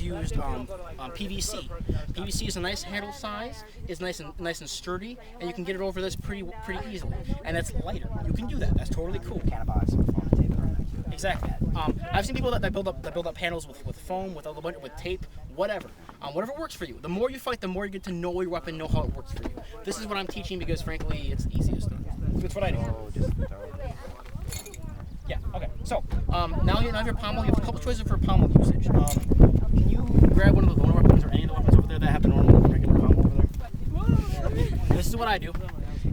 used PVC. PVC is a nice handle size, is nice and sturdy, and you can get it over this pretty easily. And it's lighter. You can do that. That's totally cool. Cannabis foam tape around that too. Exactly. I've seen people that build up handles with foam, with tape, whatever. Whatever works for you. The more you fight, the more you get to know your weapon, know how it works for you. This is what I'm teaching because, frankly, it's the easiest thing. It's what I do. Oh, just Yeah. Okay. So now you have your pommel. You have a couple choices for pommel usage. Can you grab one of the loaner weapons or any of the weapons over there that have the normal regular pommel over there? This is what I do.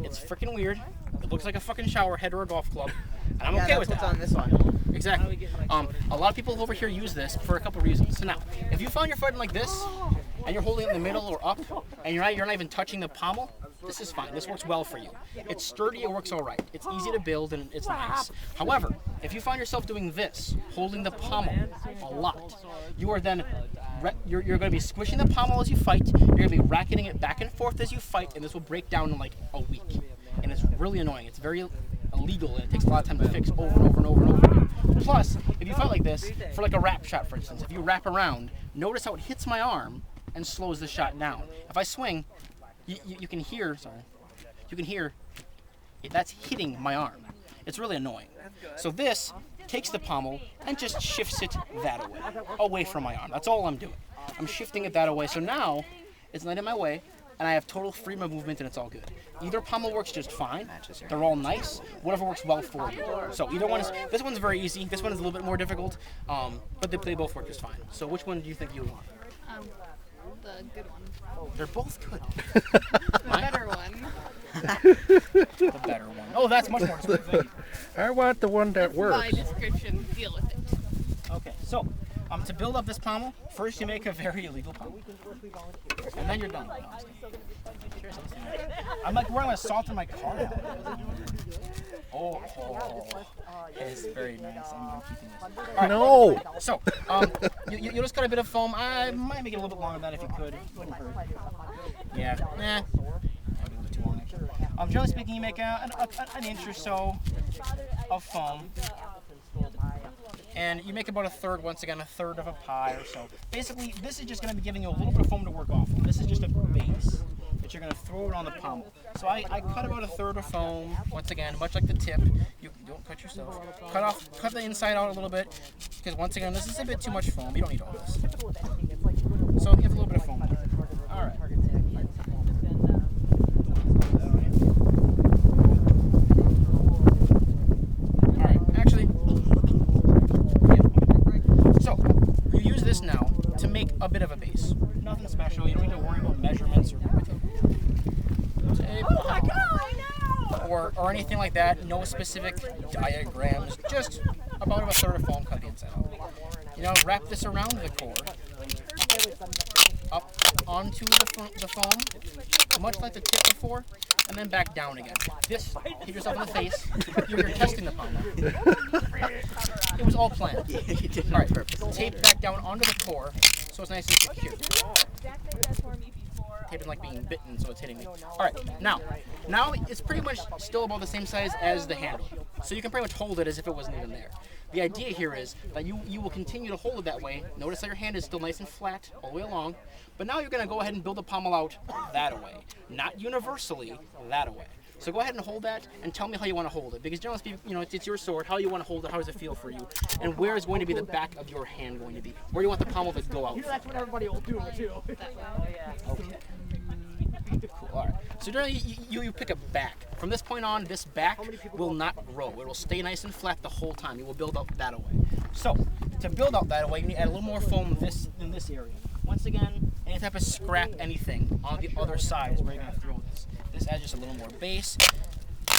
It's freaking weird. It looks like a fucking shower head or a golf club, and I'm okay with that. What's on this one. Exactly. A lot of people over here use this for a couple reasons. So now, if you find you're fighting like this, and you're holding it in the middle or up, and you're not even touching the pommel, this is fine. This works well for you. It's sturdy. It works all right. It's easy to build, and it's nice. However, if you find yourself doing this, holding the pommel a lot, you are then you're going to be squishing the pommel as you fight. You're going to be racketing it back and forth as you fight, and this will break down in like a week. And it's really annoying. It's very illegal, and it takes a lot of time to fix over and over and over and over again. Plus, if you fight like this, for like a wrap shot, for instance, if you wrap around, notice how it hits my arm and slows the shot down. If I swing, you can hear, that's hitting my arm. It's really annoying. So this takes the pommel and just shifts it that away from my arm. That's all I'm doing. I'm shifting it that away. So now it's not in my way, and I have total freedom of movement, and it's all good. Either pommel works just fine. They're all nice. Whatever works well for you. So either one is. This one's very easy. This one is a little bit more difficult, but they both work just fine. So which one do you think you want? The good one. They're both good. The better one. The better one. Oh, that's much more expensive. I want the one that works. My description. Deal with it. Okay, so to build up this pommel, first you make a very illegal pommel, and then you're done. No, I'm like wearing assault in my car now. Oh, it's very nice. I'm keeping this. All right. No. So, you just got a bit of foam. I might make it a little bit longer than that if you could. Wouldn't hurt. Yeah. Maybe a little bit too long actually. Generally speaking, you make an inch or so of foam. And you make about a third of a pie or so. Basically, this is just going to be giving you a little bit of foam to work off of. This is just a base that you're going to throw it on the pommel. So I cut about a third of foam, once again, much like the tip. You don't cut yourself. Cut the inside out a little bit, because once again, this is a bit too much foam. You don't need all this. So you have a little bit of foam. All right. This now to make a bit of a base. Nothing special. You don't need to worry about measurements or tape, or anything like that. No specific diagrams. Just about a third of foam cut the inside out. Wrap this around the core, up onto the foam, much like the tip before, and then back down again. This, hit yourself in the face. You're testing the pommel. It was all planned. All right, tape back down onto the core so it's nice and secure. Tape is like being bitten, so it's hitting me. All right, now it's pretty much still about the same size as the handle, so you can pretty much hold it as if it wasn't even there. The idea here is that you will continue to hold it that way. Notice that your hand is still nice and flat all the way along, but now you're going to go ahead and build the pommel out that way, not universally that way. So go ahead and hold that and tell me how you want to hold it. Because generally speaking, it's your sword. How you want to hold it, how does it feel for you? And where is going to be the back of your hand going to be? Where do you want the pommel to go out? That's what everybody will do too. Okay. Cool. All right. So generally you pick a back. From this point on, this back will not grow. It will stay nice and flat the whole time. You will build out that away. So to build out that away, you need to add a little more foam in this area. Once again, any type of scrap, anything on the other side is where you're going to throw this. This adds just a little more base.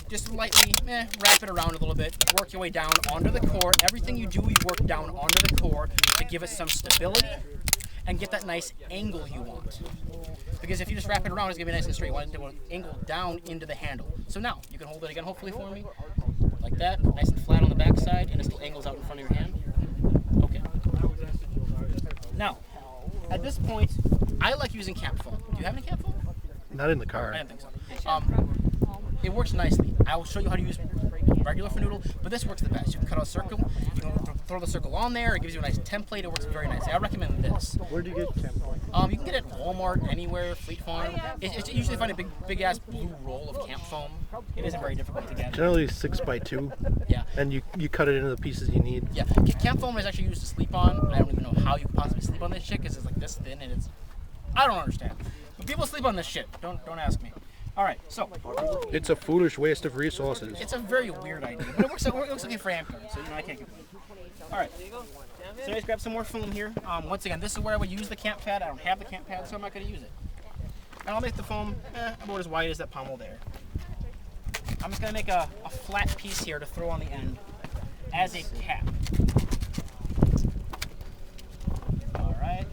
Just lightly wrap it around a little bit. Work your way down onto the core. Everything you do, you work down onto the core to give it some stability and get that nice angle you want. Because if you just wrap it around, it's going to be nice and straight. You want it to angle down into the handle. So now, you can hold it again, hopefully for me. Like that. Nice and flat on the back side, and it still angles out in front of your hand. Okay. Now, at this point, I like using cap foam. Do you have any cap foam? Not in the car. I didn't think so. It works nicely. I will show you how to use regular Fanoodle, but this works the best. You can cut out a circle, you can throw the circle on there. It gives you a nice template. It works very nicely. I recommend this. Where do you get camp foam? You can get it at Walmart, anywhere, Fleet Farm. It's usually find a big ass blue roll of camp foam. It isn't very difficult to get. Generally 6x2, Yeah. and you cut it into the pieces you need. Yeah, camp foam is actually used to sleep on. I don't even know how you could possibly sleep on this shit because it's like this thin and it's. I don't understand. But people sleep on this shit. Don't ask me. All right, so It's a foolish waste of resources. it's a very weird idea, but it looks okay for Amcor, so I can't complain. All right, so let's grab some more foam here. Once again, this is where I would use the camp pad. I don't have the camp pad, so I'm not going to use it. And I'll make the foam about as wide as that pommel there. I'm just going to make a flat piece here to throw on the end as a cap. All right.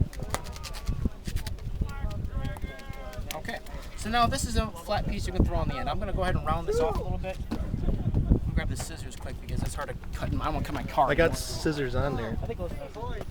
Okay, so now this is a flat piece you can throw on the end. I'm going to go ahead and round this off a little bit. I'll grab the scissors quick because it's hard to cut. I don't want to cut my card. I got scissors on there. I think those are nice.